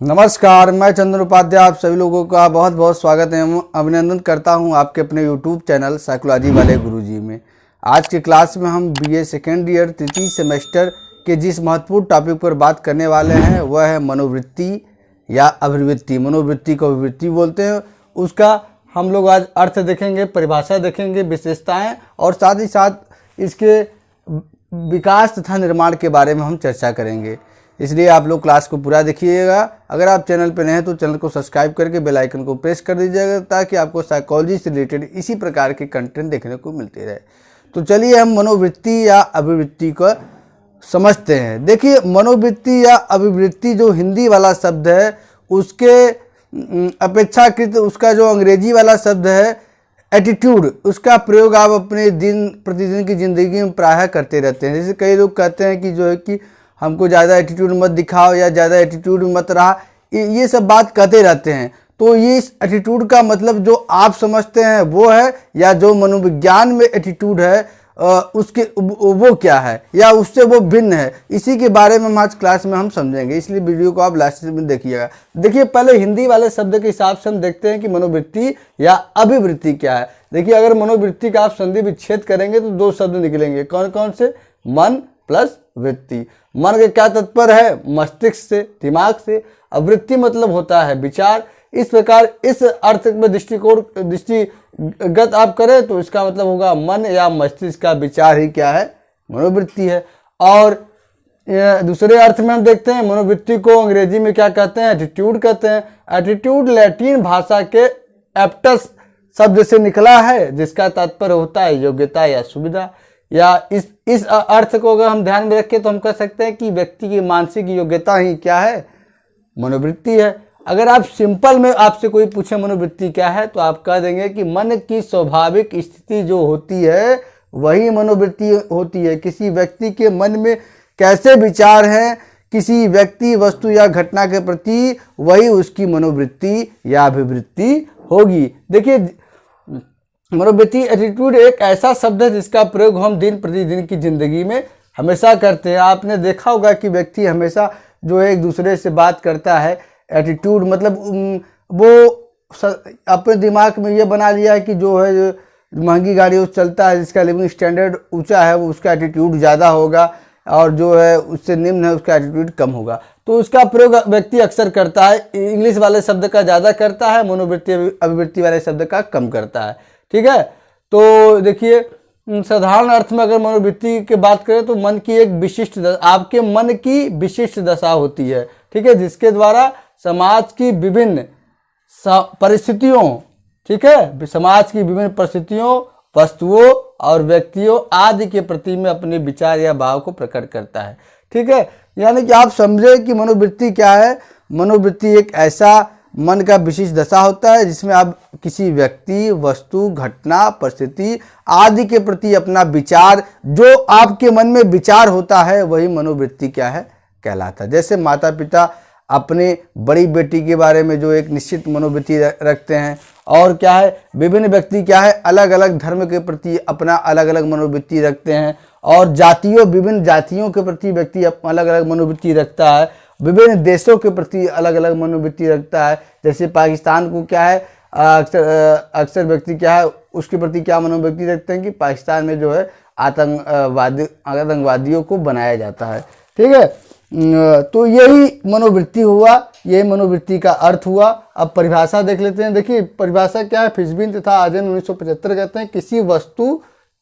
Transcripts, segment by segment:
नमस्कार, मैं चंदन उपाध्याय आप सभी लोगों का बहुत बहुत स्वागत है अभिनंदन करता हूं आपके अपने यूट्यूब चैनल साइकोलॉजी वाले गुरुजी में। आज की क्लास में हम बीए सेकेंड ईयर तृतीय सेमेस्टर के जिस महत्वपूर्ण टॉपिक पर बात करने वाले हैं वह है मनोवृत्ति या अभिवृत्ति। मनोवृत्ति को अभिवृत्ति बोलते हैं। उसका हम लोग आज अर्थ देखेंगे, परिभाषा देखेंगे, विशेषताएँ और साथ ही साथ इसके विकास तथा निर्माण के बारे में हम चर्चा करेंगे। इसलिए आप लोग क्लास को पूरा देखिएगा। अगर आप चैनल पर नए हैं तो चैनल को सब्सक्राइब करके बेल आइकन को प्रेस कर दीजिएगा ताकि आपको साइकोलॉजी से रिलेटेड इसी प्रकार के कंटेंट देखने को मिलते रहे। तो चलिए हम मनोवृत्ति या अभिवृत्ति को समझते हैं। देखिए, मनोवृत्ति या अभिवृत्ति जो हिंदी वाला शब्द है उसके अपेक्षाकृत उसका जो अंग्रेजी वाला शब्द है एटीट्यूड, उसका प्रयोग आप अपने दिन प्रतिदिन की ज़िंदगी में प्रायः करते रहते हैं। जैसे कई लोग कहते हैं कि जो है कि हमको ज़्यादा एटीट्यूड मत दिखाओ या ज़्यादा एटीट्यूड मत रहा, ये सब बात कहते रहते हैं। तो ये इस एटीट्यूड का मतलब जो आप समझते हैं वो है या जो मनोविज्ञान में एटीट्यूड है उसके वो क्या है या उससे वो भिन्न है, इसी के बारे में हम आज क्लास में हम समझेंगे। इसलिए वीडियो को आप लास्ट में देखिएगा। देखिए, पहले हिंदी वाले शब्द के हिसाब से हम देखते हैं कि मनोवृत्ति या अभिवृत्ति क्या है। देखिए, अगर मनोवृत्ति का आप संधि विच्छेद करेंगे तो दो शब्द निकलेंगे। कौन कौन से? मन प्लस वृत्ति। मन के क्या तत्पर है? मस्तिष्क से, दिमाग से। अवृत्ति मतलब होता है विचार। इस प्रकार इस अर्थ में दृष्टिगत आप करें तो इसका मतलब होगा मन या मस्तिष्क का विचार ही क्या है? मनोवृत्ति है। और दूसरे अर्थ में हम देखते हैं मनोवृत्ति को अंग्रेजी में क्या कहते हैं? एटीट्यूड कहते हैं। एटीट्यूड लैटिन भाषा के एप्टस शब्द से निकला है जिसका तात्पर्य होता है योग्यता या सुविधा। या इस अर्थ को अगर हम ध्यान में रखें तो हम कह सकते हैं कि व्यक्ति की मानसिक योग्यता ही क्या है? मनोवृत्ति है। अगर आप सिंपल में आपसे कोई पूछे मनोवृत्ति क्या है तो आप कह देंगे कि मन की स्वाभाविक स्थिति जो होती है वही मनोवृत्ति होती है। किसी व्यक्ति के मन में कैसे विचार हैं किसी व्यक्ति, वस्तु या घटना के प्रति, वही उसकी मनोवृत्ति या अभिवृत्ति होगी। देखिए, मनोवृत्ति एटीट्यूड एक ऐसा शब्द है जिसका प्रयोग हम दिन प्रतिदिन की जिंदगी में हमेशा करते हैं। आपने देखा होगा कि व्यक्ति हमेशा जो है एक दूसरे से बात करता है। एटीट्यूड मतलब वो अपने दिमाग में ये बना लिया है कि जो है महंगी गाड़ी उस चलता है, जिसका लिविंग स्टैंडर्ड ऊंचा है वो उसका एटीट्यूड ज़्यादा होगा और जो है उससे निम्न है उसका एटीट्यूड कम होगा। तो उसका प्रयोग व्यक्ति अक्सर करता है। इंग्लिश वाले शब्द का ज़्यादा करता है, मनोवृत्ति अभिवृत्ति वाले शब्द का कम करता है। ठीक है। तो देखिए, साधारण अर्थ में अगर मनोवृत्ति की बात करें तो मन की एक विशिष्ट आपके मन की विशिष्ट दशा होती है। ठीक है, जिसके द्वारा समाज की विभिन्न परिस्थितियों, ठीक है, समाज की विभिन्न परिस्थितियों, वस्तुओं और व्यक्तियों आदि के प्रति में अपने विचार या भाव को प्रकट करता है। ठीक है, यानी कि आप समझे कि मनोवृत्ति क्या है। मनोवृत्ति एक ऐसा मन का विशिष्ट दशा होता है जिसमें आप किसी व्यक्ति, वस्तु, घटना, परिस्थिति आदि के प्रति अपना विचार, जो आपके मन में विचार होता है वही मनोवृत्ति क्या है? कहलाता है। जैसे माता पिता अपने बड़ी बेटी के बारे में जो एक निश्चित मनोवृत्ति रखते हैं, और क्या है विभिन्न व्यक्ति क्या है अलग अलग धर्म के प्रति अपना अलग अलग मनोवृत्ति रखते हैं, और विभिन्न जातियों के प्रति व्यक्ति अलग अलग मनोवृत्ति रखता है, विभिन्न देशों के प्रति अलग अलग मनोवृत्ति रखता है। जैसे पाकिस्तान को क्या है अक्सर व्यक्ति क्या है उसके प्रति क्या मनोवृत्ति रखते हैं कि पाकिस्तान में जो है आतंकवादियों को बनाया जाता है। ठीक है, तो यही मनोवृत्ति हुआ, यही मनोवृत्ति का अर्थ हुआ। अब परिभाषा देख लेते हैं। देखिए, परिभाषा क्या है? फिशबिन तथा आजन 1975 कहते हैं किसी वस्तु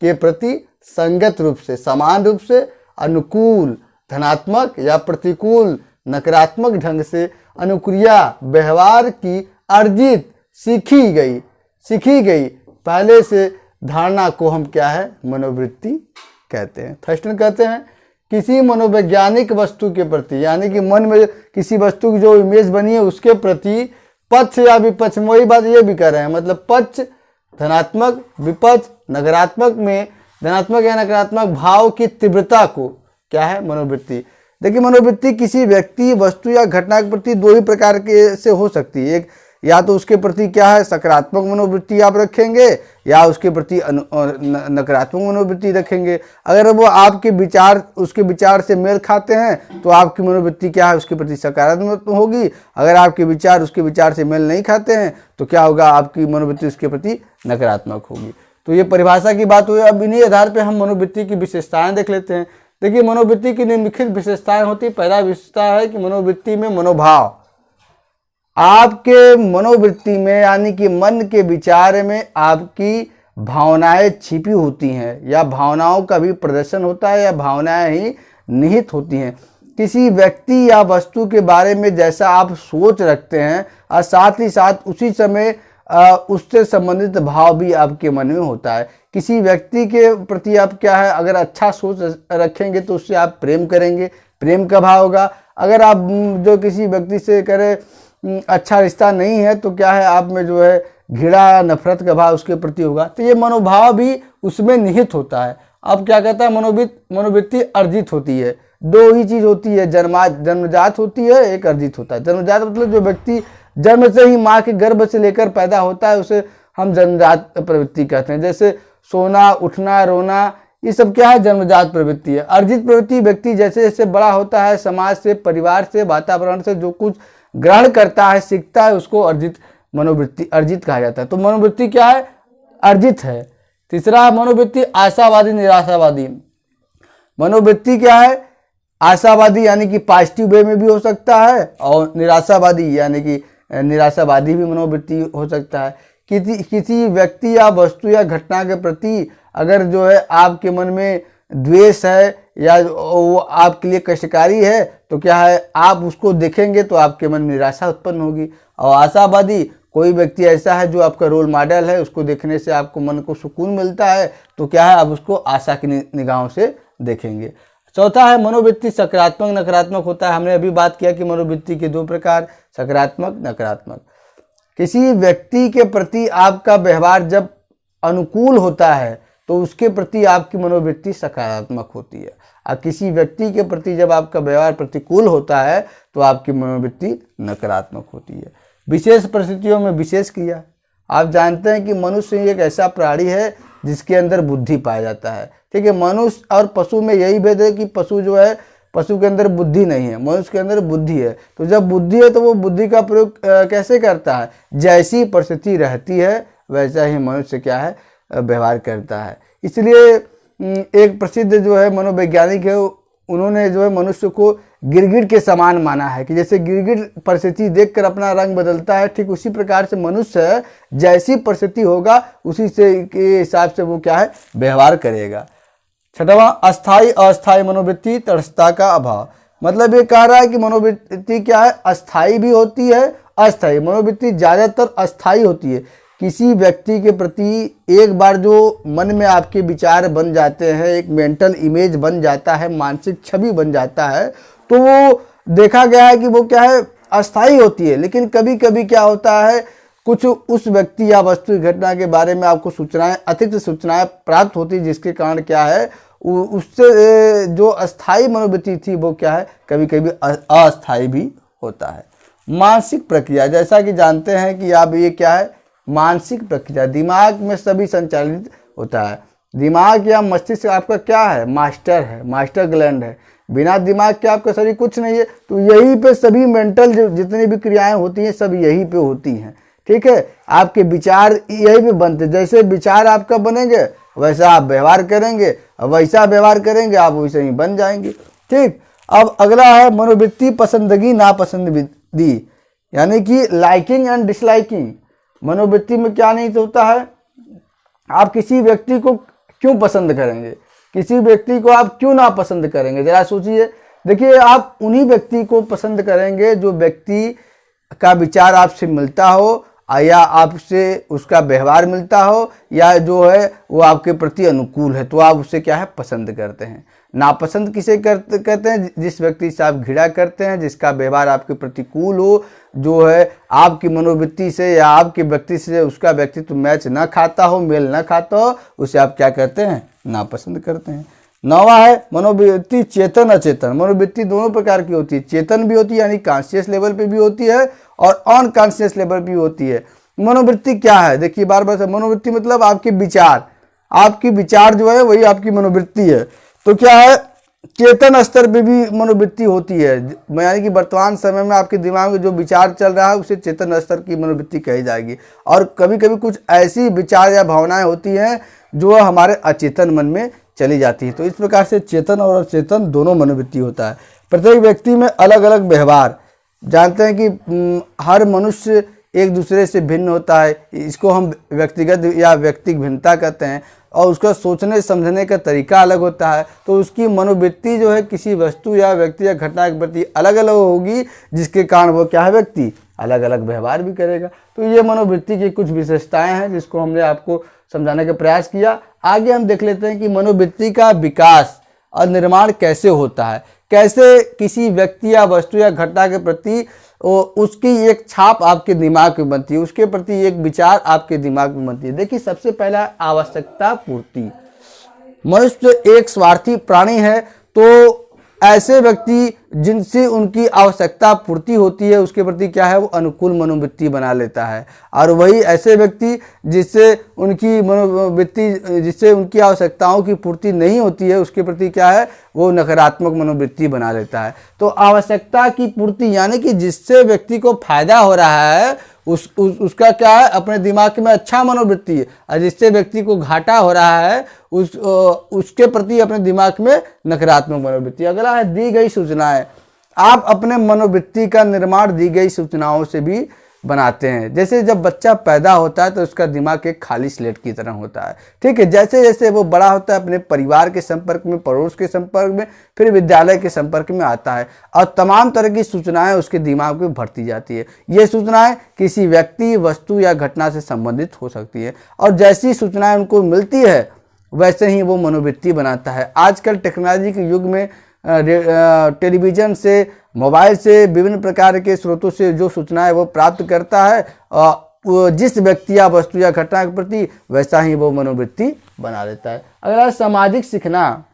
के प्रति संगत रूप से, समान रूप से, अनुकूल धनात्मक या प्रतिकूल नकारात्मक ढंग से अनुक्रिया व्यवहार की अर्जित सीखी गई पहले से धारणा को हम क्या है? मनोवृत्ति कहते हैं। थर्स्टन कहते हैं किसी मनोवैज्ञानिक वस्तु के प्रति, यानी कि मन में किसी वस्तु की जो इमेज बनी है उसके प्रति पक्ष या विपक्ष, वही बात ये भी कर रहे हैं, मतलब पक्ष धनात्मक, विपक्ष नकारात्मक में धनात्मक या नकारात्मक भाव की तीव्रता को क्या है? मनोवृत्ति। देखिए, मनोवृत्ति किसी व्यक्ति, वस्तु या घटना के प्रति दो ही प्रकार के से हो सकती है। या तो उसके प्रति क्या है सकारात्मक मनोवृत्ति आप रखेंगे या उसके प्रति नकारात्मक मनोवृत्ति रखेंगे। अगर वो आपके विचार उसके विचार से मेल खाते हैं तो आपकी मनोवृत्ति क्या है उसके प्रति सकारात्मक होगी। अगर आपके विचार उसके विचार से मेल नहीं खाते हैं तो क्या होगा, आपकी मनोवृत्ति उसके प्रति नकारात्मक होगी। तो ये परिभाषा की बात हुई। अब इन्हीं आधार पर हम मनोवृत्ति की विशेषताएं देख लेते हैं। देखिए, मनोवृत्ति की निम्नलिखित विशेषताएं होती है। पहला विशेषता है कि मनोवृत्ति में मनोभाव, आपके मनोवृत्ति में यानी कि मन के विचार में आपकी भावनाएं छिपी होती हैं या भावनाओं का भी प्रदर्शन होता है या भावनाएं ही निहित होती हैं। किसी व्यक्ति या वस्तु के बारे में जैसा आप सोच रखते हैं और साथ ही साथ उसी समय उससे संबंधित भाव भी आपके मन में होता है। किसी व्यक्ति के प्रति आप क्या है अगर अच्छा सोच रखेंगे तो उससे आप प्रेम करेंगे, प्रेम का भाव होगा। अगर आप जो किसी व्यक्ति से करें अच्छा रिश्ता नहीं है तो क्या है आप में जो है घृणा नफरत का भाव उसके प्रति होगा। तो ये मनोभाव भी उसमें निहित होता है। अब क्या कहता है मनोवृत्ति अर्जित होती है। दो ही चीज होती है, जन्मजात होती है, एक अर्जित होता है। जन्मजात मतलब जो व्यक्ति जन्म से ही माँ के गर्भ से लेकर पैदा होता है उसे हम जन्मजात प्रवृत्ति कहते हैं। जैसे सोना, उठना, रोना, ये सब क्या है जन्मजात प्रवृत्ति है। अर्जित प्रवृत्ति व्यक्ति जैसे जैसे बड़ा होता है समाज से, परिवार से, वातावरण से जो कुछ ग्रहण करता है, सीखता है, उसको अर्जित कहा जाता है। तो मनोवृत्ति क्या है अर्जित है। तीसरा मनोवृत्ति आशावादी निराशावादी। मनोवृत्ति क्या है आशावादी यानी कि पॉजिटिव वे में भी हो सकता है और निराशावादी यानी कि निराशावादी भी मनोवृत्ति हो सकता है। किसी व्यक्ति या वस्तु या घटना के प्रति अगर जो है आपके मन में द्वेष है या वो आपके लिए कष्टकारी है तो क्या है आप उसको देखेंगे तो आपके मन में निराशा उत्पन्न होगी। और आशावादी कोई व्यक्ति ऐसा है जो आपका रोल मॉडल है, उसको देखने से आपको मन को सुकून मिलता है तो क्या है आप उसको आशा की निगाहों से देखेंगे। चौथा है मनोवृत्ति सकारात्मक नकारात्मक होता है। हमने अभी बात किया कि मनोवृत्ति के दो प्रकार सकारात्मक नकारात्मक। किसी व्यक्ति के प्रति आपका व्यवहार जब अनुकूल होता है तो उसके प्रति आपकी मनोवृत्ति सकारात्मक होती है और किसी व्यक्ति के प्रति जब आपका व्यवहार प्रतिकूल होता है तो आपकी मनोवृत्ति नकारात्मक होती है। विशेष परिस्थितियों में विशेष क्रिया। आप जानते हैं कि मनुष्य एक ऐसा प्राणी है जिसके अंदर बुद्धि पाया जाता है। ठीक है, मनुष्य और पशु में यही भेद है कि पशु जो है पशु के अंदर बुद्धि नहीं है, मनुष्य के अंदर बुद्धि है। तो जब बुद्धि है तो वो बुद्धि का प्रयोग कैसे करता है, जैसी परिस्थिति रहती है वैसा ही मनुष्य क्या है व्यवहार करता है। इसलिए एक प्रसिद्ध जो है मनोवैज्ञानिक है उन्होंने जो है मनुष्य को गिरगिट के समान माना है कि जैसे गिरगिट परिस्थिति देखकर अपना रंग बदलता है, ठीक उसी प्रकार से मनुष्य है जैसी परिस्थिति होगा उसी से के हिसाब से वो क्या है व्यवहार करेगा। छठवां अस्थाई अस्थाई मनोवृत्ति तटस्थता का अभाव। मतलब ये कह रहा है कि मनोवृत्ति क्या है अस्थाई भी होती है अस्थाई। मनोवृत्ति ज्यादातर अस्थाई होती है। किसी व्यक्ति के प्रति एक बार जो मन में आपके विचार बन जाते हैं, एक मेंटल इमेज बन जाता है, मानसिक छवि बन जाता है तो वो देखा गया है कि वो क्या है अस्थाई होती है। लेकिन कभी कभी क्या होता है कुछ उस व्यक्ति या वस्तु घटना के बारे में आपको सूचनाएं अतिरिक्त सूचनाएं प्राप्त होती है जिसके कारण क्या है उससे जो अस्थाई मनोवृत्ति थी वो क्या है कभी कभी अस्थाई भी होता है। मानसिक प्रक्रिया, जैसा कि जानते हैं कि आप ये क्या है मानसिक प्रक्रिया दिमाग में सभी संचालित होता है। दिमाग या मस्तिष्क आपका क्या है मास्टर है, मास्टर ग्लैंड है। बिना दिमाग के आपका शरीर कुछ नहीं है। तो यहीं पे सभी मेंटल जितनी भी क्रियाएं होती हैं सब यहीं पे होती हैं। ठीक है, आपके विचार यही पे बनते, जैसे विचार आपका बनेंगे वैसा आप व्यवहार करेंगे, वैसा व्यवहार करेंगे आप वैसे ही बन जाएंगे। ठीक, अब अगला है मनोवृत्ति पसंदगी नापसंदगी यानी कि लाइकिंग एंड डिसलाइकिंग। मनोवृत्ति में क्या नहीं होता है, आप किसी व्यक्ति को क्यों पसंद करेंगे, किसी व्यक्ति को आप क्यों ना पसंद करेंगे, जरा सोचिए। देखिए, आप उन्हीं व्यक्ति को पसंद करेंगे जो व्यक्ति का विचार आपसे मिलता हो या आपसे उसका व्यवहार मिलता हो या जो है वो आपके प्रति अनुकूल है तो आप उसे क्या है पसंद करते हैं। नापसंद किसे कहते हैं, जिस व्यक्ति से आप घृणा करते हैं, जिसका व्यवहार आपके प्रतिकूल हो, जो है आपकी मनोवृत्ति से या आपके व्यक्ति से उसका व्यक्तित्व मैच ना खाता हो, मेल ना खाता हो, उसे आप क्या करते हैं नापसंद करते हैं। नौवां है मनोवृत्ति चेतन अचेतन। मनोवृत्ति दोनों प्रकार की होती है, चेतन भी होती है यानी कॉन्शियस लेवल पे भी होती है और अनकॉन्शियस लेवल भी होती है। मनोवृत्ति क्या है, देखिए बार बार से, मनोवृत्ति मतलब आपके विचार जो है वही आपकी मनोवृत्ति है। तो क्या है, चेतन स्तर पे भी मनोवृत्ति होती है, यानी कि वर्तमान समय में आपके दिमाग में जो विचार चल रहा है उसे चेतन स्तर की मनोवृत्ति कही जाएगी। और कभी कभी कुछ ऐसी विचार या भावनाएं होती हैं जो हमारे अचेतन मन में चली जाती है। तो इस प्रकार से चेतन और अचेतन दोनों मनोवृत्ति होता है। प्रत्येक व्यक्ति में अलग अलग व्यवहार, जानते हैं कि हर मनुष्य एक दूसरे से भिन्न होता है, इसको हम व्यक्तिगत या व्यक्तिगत भिन्नता कहते हैं, और उसका सोचने समझने का तरीका अलग होता है। तो उसकी मनोवृत्ति जो है किसी वस्तु या व्यक्ति या घटना के प्रति अलग अलग होगी, जिसके कारण वो क्या है, व्यक्ति अलग अलग व्यवहार भी करेगा। तो ये मनोवृत्ति की कुछ विशेषताएं हैं जिसको हमने आपको समझाने का प्रयास किया। आगे हम देख लेते हैं कि मनोवृत्ति का विकास और निर्माण कैसे होता है, कैसे किसी व्यक्ति या वस्तु या घटना के प्रति उसकी एक छाप आपके दिमाग में बनती है, उसके प्रति एक विचार आपके दिमाग में बनती है। देखिए सबसे पहला आवश्यकता पूर्ति। मनुष्य एक स्वार्थी प्राणी है, तो ऐसे व्यक्ति जिनसे उनकी आवश्यकता पूर्ति होती है उसके प्रति क्या है, वो अनुकूल मनोवृत्ति बना लेता है। और वही ऐसे व्यक्ति जिससे उनकी आवश्यकताओं की पूर्ति नहीं होती है उसके प्रति क्या है, वो नकारात्मक मनोवृत्ति बना लेता है। तो आवश्यकता की पूर्ति यानी कि जिससे व्यक्ति को फायदा हो रहा है उसका क्या है, अपने दिमाग में अच्छा मनोवृत्ति है, और जिससे व्यक्ति को घाटा हो रहा है उसके प्रति अपने दिमाग में नकारात्मक मनोवृत्ति। अगला है दी गई सूचनाएं। आप अपने मनोवृत्ति का निर्माण दी गई सूचनाओं से भी बनाते हैं। जैसे जब बच्चा पैदा होता है तो उसका दिमाग एक खाली स्लेट की तरह होता है, ठीक है। जैसे जैसे वो बड़ा होता है अपने परिवार के संपर्क में, पड़ोस के संपर्क में, फिर विद्यालय के संपर्क में आता है और तमाम तरह की सूचनाएं उसके दिमाग में भरती जाती है। ये सूचनाएं किसी व्यक्ति, वस्तु या घटना से संबंधित हो सकती है, और जैसी सूचनाएं उनको मिलती है वैसे ही वो मनोवृत्ति बनाता है। आजकल टेक्नोलॉजी के युग में टेलीविज़न से, मोबाइल से, विभिन्न प्रकार के स्रोतों से जो सूचनाएं वो प्राप्त करता है, वो जिस व्यक्ति या वस्तु या घटना के प्रति वैसा ही वो मनोवृत्ति बना देता है। अगला सामाजिक सीखना।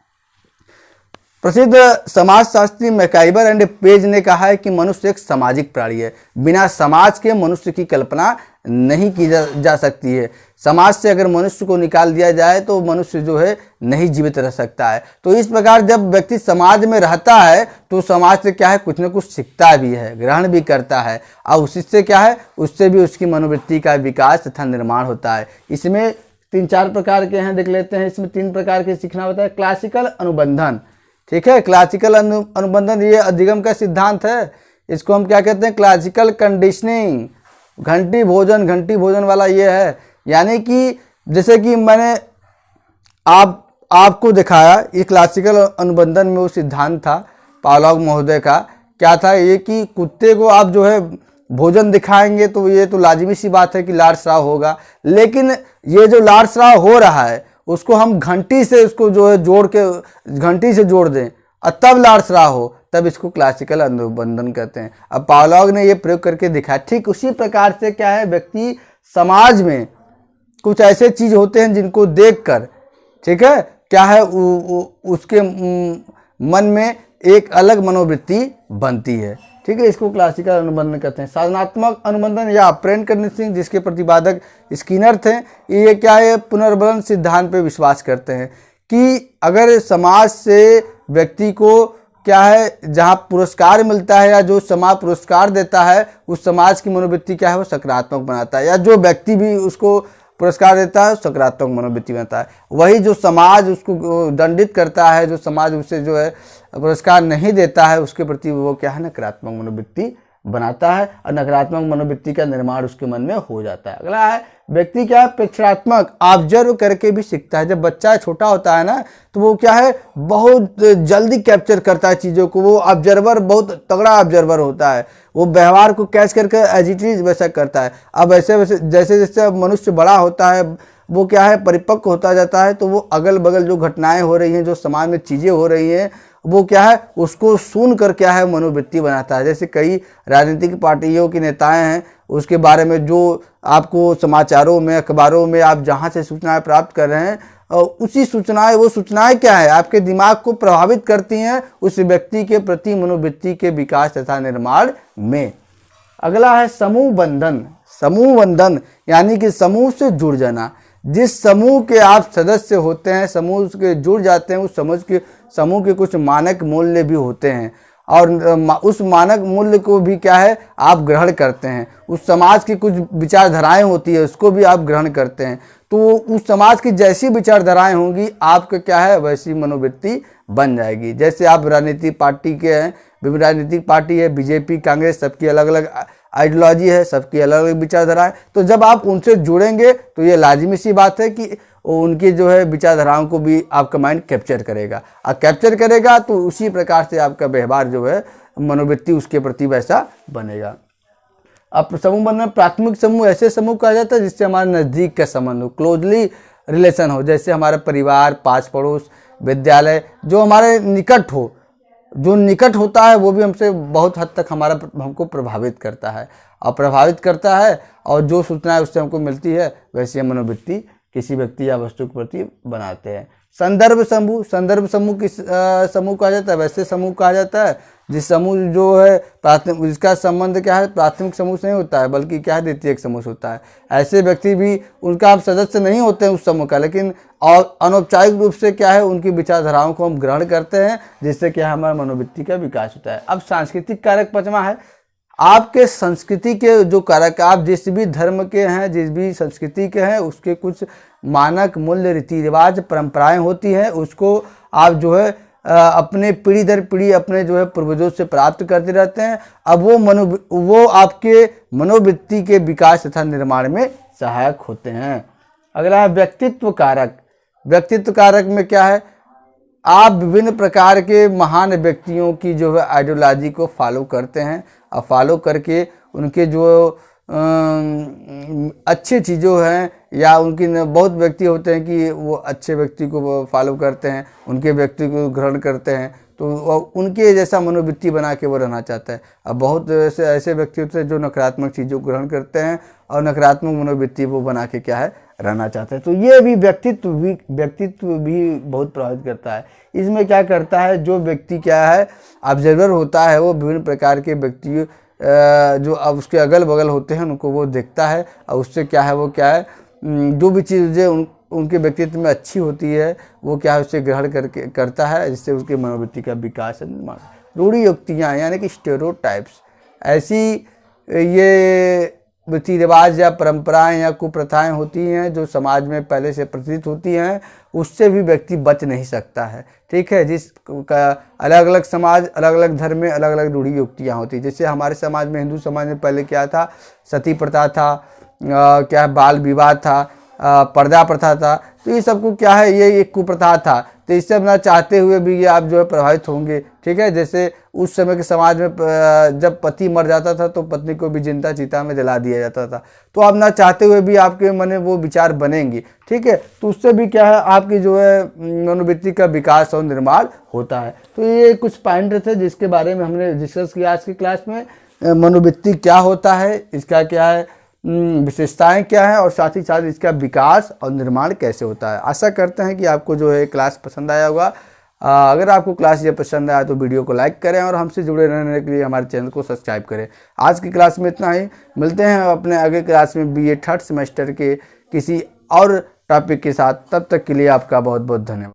प्रसिद्ध समाजशास्त्री मैकाइबर एंड पेज ने कहा है कि मनुष्य एक सामाजिक प्राणी है, बिना समाज के मनुष्य की कल्पना नहीं की जा सकती है। समाज से अगर मनुष्य को निकाल दिया जाए तो मनुष्य जो है नहीं जीवित रह सकता है। तो इस प्रकार जब व्यक्ति समाज में रहता है तो समाज से क्या है, कुछ न कुछ सीखता भी है, ग्रहण भी करता है, और उससे क्या है, उससे भी उसकी मनोवृत्ति का विकास तथा निर्माण होता है। इसमें 3-4 प्रकार के हैं, देख लेते हैं। इसमें 3 प्रकार के सीखना होता है। क्लासिकल अनुबंधन, ठीक है, क्लासिकल अनुबंधन ये अधिगम का सिद्धांत है। इसको हम क्या कहते हैं, क्लासिकल कंडीशनिंग। घंटी भोजन वाला ये है, यानी कि जैसे कि मैंने आपको दिखाया, ये क्लासिकल अनुबंधन में वो सिद्धांत था पावलोव महोदय का। क्या था ये कि कुत्ते को आप जो है भोजन दिखाएंगे तो ये तो लाजिमी सी बात है कि लाड़ श्राव होगा, लेकिन ये जो लाड़ श्राव हो रहा है उसको हम घंटी से उसको जो है जोड़ के घंटी से जोड़ दें और तब लाड़ श्राव हो, तब इसको क्लासिकल अनुबंधन कहते हैं। अब पावलोव ने ये प्रयोग करके दिखाया। ठीक उसी प्रकार से क्या है, व्यक्ति समाज में कुछ ऐसे चीज होते हैं जिनको देखकर, ठीक है, क्या है उसके मन में एक अलग मनोवृत्ति बनती है, ठीक है। इसको क्लासिकल अनुबंधन कहते हैं। साधनात्मक अनुबंधन या अप्रेंट कंडीशनिंग, जिसके प्रतिपादक स्किनर थे, ये क्या है, पुनर्बलन सिद्धांत पे विश्वास करते हैं कि अगर समाज से व्यक्ति को क्या है, जहाँ पुरस्कार मिलता है या जो समाज पुरस्कार देता है उस समाज की मनोवृत्ति क्या है, वो सकारात्मक बनाता है, या जो व्यक्ति भी उसको पुरस्कार देता है सकारात्मक मनोवृत्ति बनाता है। वही जो समाज उसको दंडित करता है, जो समाज उसे जो है पुरस्कार नहीं देता है, उसके प्रति वो क्या है, नकारात्मक मनोवृत्ति बनाता है, और नकारात्मक मनोवृत्ति का निर्माण उसके मन में हो जाता है। अगला है व्यक्ति क्या है, प्रेक्षणात्मक, ऑब्जर्व करके भी सीखता है। जब बच्चा छोटा होता है ना तो वो क्या है, बहुत जल्दी कैप्चर करता है चीज़ों को। वो ऑब्जर्वर बहुत तगड़ा ऑब्जर्वर होता है, वो व्यवहार को कैच करके एज इट इज वैसा करता है। अब वैसे जैसे जैसे मनुष्य बड़ा होता है वो क्या है, परिपक्व होता जाता है, तो वो अगल बगल जो घटनाएं हो रही हैं, जो समाज में चीज़ें हो रही हैं, वो क्या है, उसको सुन कर क्या है, मनोवृत्ति बनाता है। जैसे कई राजनीतिक पार्टियों के नेताएं हैं, उसके बारे में जो आपको समाचारों में, अखबारों में आप जहां से सूचनाएं प्राप्त कर रहे हैं, उसी सूचनाएं, वो सूचनाएं क्या है, आपके दिमाग को प्रभावित करती हैं उस व्यक्ति के प्रति मनोवृत्ति के विकास तथा निर्माण में। अगला है समूह बंधन। समूह बंधन यानी कि समूह से जुड़ जाना। जिस समूह के आप सदस्य होते हैं, समूह के जुड़ जाते हैं, उस समूह के कुछ मानक मूल्य भी होते हैं और उस मानक मूल्य को भी क्या है आप ग्रहण करते हैं। उस समाज की कुछ विचारधाराएं होती है उसको भी आप ग्रहण करते हैं। तो उस समाज की जैसी विचारधाराएं होंगी आपका क्या है वैसी मनोवृत्ति बन जाएगी। जैसे आप राजनीतिक पार्टी के हैं, विभिन्न राजनीतिक पार्टी है, बीजेपी, कांग्रेस, सबकी अलग अलग आइडियोलॉजी है, सबकी अलग अलग विचारधाराएं। तो जब आप उनसे जुड़ेंगे तो ये लाजिमी सी बात है कि उनकी जो है विचारधाराओं को भी आपका माइंड कैप्चर करेगा और कैप्चर करेगा तो उसी प्रकार से आपका व्यवहार जो है मनोवृत्ति उसके प्रति वैसा बनेगा। अब समूह बनना, प्राथमिक समूह ऐसे समूह कहा जाता है जिससे हमारे नज़दीक का संबंध हो, क्लोजली रिलेशन हो। जैसे हमारा परिवार, पास पड़ोस, विद्यालय, जो हमारे निकट हो, जो निकट होता है वो भी हमसे बहुत हद तक हमको प्रभावित करता है और प्रभावित करता है और जो सूचनाएं उससे हमको मिलती है वैसी हम मनोवृत्ति किसी व्यक्ति या वस्तु के प्रति बनाते हैं। संदर्भ समूह, संदर्भ समूह किस समूह कहा जाता है, वैसे समूह कहा जाता है जिस समूह जो है प्राथमिक, जिसका संबंध क्या है प्राथमिक समूह से नहीं होता है बल्कि क्या है द्वितीयक समूह से होता है। ऐसे व्यक्ति भी उनका आप सदस्य नहीं होते हैं उस समूह का, लेकिन और अनौपचारिक रूप से क्या है उनकी विचारधाराओं को हम ग्रहण करते हैं जिससे क्या हमारा मनोवृत्ति का विकास होता है। अब सांस्कृतिक कारक पांचवा है आपके संस्कृति के जो कारक, आप जिस भी धर्म के हैं, जिस भी संस्कृति के हैं, उसके कुछ मानक मूल्य, रीति रिवाज, परंपराएं होती हैं, उसको आप जो है अपने पीढ़ी दर पीढ़ी अपने जो है पूर्वजों से प्राप्त करते रहते हैं। अब वो आपके मनोवृत्ति के विकास तथा निर्माण में सहायक होते हैं। अगला है व्यक्तित्व कारक। व्यक्तित्व कारक में क्या है, आप विभिन्न प्रकार के महान व्यक्तियों की जो है आइडियोलॉजी को फॉलो करते हैं और फॉलो करके उनके जो अच्छी चीज़ों हैं या उनकी बहुत व्यक्ति होते हैं कि वो अच्छे व्यक्ति को फॉलो करते हैं, उनके व्यक्ति को ग्रहण करते हैं, तो उनके जैसा मनोवृत्ति बना के वो रहना चाहता है। अब बहुत ऐसे व्यक्ति होते हैं जो नकारात्मक चीज़ों को ग्रहण करते हैं और नकारात्मक मनोवृत्ति वो बना के क्या है रहना चाहते हैं। तो ये भी व्यक्तित्व भी बहुत प्रभावित करता है। इसमें क्या करता है, जो व्यक्ति क्या है ऑब्जर्वर होता है वो विभिन्न प्रकार के व्यक्ति जो अब उसके अगल बगल होते हैं उनको वो देखता है और उससे क्या है वो क्या है जो भी चीज़ें उनके व्यक्तित्व में अच्छी होती है वो क्या है उससे ग्रहण करता है जिससे उसकी मनोवृत्ति का विकास है निर्माण। रूढ़ियुक्तियाँ यानी कि स्टेरियोटाइप्स, ऐसी ये रीति रिवाज या परंपराएं या कुप्रथाएं होती हैं जो समाज में पहले से प्रचलित होती हैं, उससे भी व्यक्ति बच नहीं सकता है। ठीक है, जिसका अलग अलग समाज, अलग अलग धर्म में अलग अलग रूढ़ियुक्तियाँ होती हैं। जैसे हमारे समाज में, हिंदू समाज में पहले क्या था, सती प्रथा था, क्या बाल विवाह था, पर्दा प्रथा था। तो ये सबको क्या है, ये एक कुप्रथा था। तो इससे ना चाहते हुए भी ये आप जो है प्रभावित होंगे। ठीक है, जैसे उस समय के समाज में जब पति मर जाता था तो पत्नी को भी जिंदा चिता में जला दिया जाता था। तो आप ना चाहते हुए भी आपके मन में वो विचार बनेंगे। ठीक है, तो उससे भी क्या है आपकी जो है मनोवृत्ति का विकास और निर्माण होता है। तो ये कुछ पॉइंट थे जिसके बारे में हमने डिस्कस किया आज की क्लास में। मनोवृत्ति क्या होता है, इसका क्या है विशेषताएं क्या है और साथ ही साथ इसका विकास और निर्माण कैसे होता है। आशा करते हैं कि आपको जो है क्लास पसंद आया होगा। अगर आपको क्लास ये पसंद आया तो वीडियो को लाइक करें और हमसे जुड़े रहने के लिए हमारे चैनल को सब्सक्राइब करें। आज की क्लास में इतना ही, मिलते हैं अपने अगले क्लास में BA 3rd सेमेस्टर के किसी और टॉपिक के साथ। तब तक के लिए आपका बहुत बहुत धन्यवाद।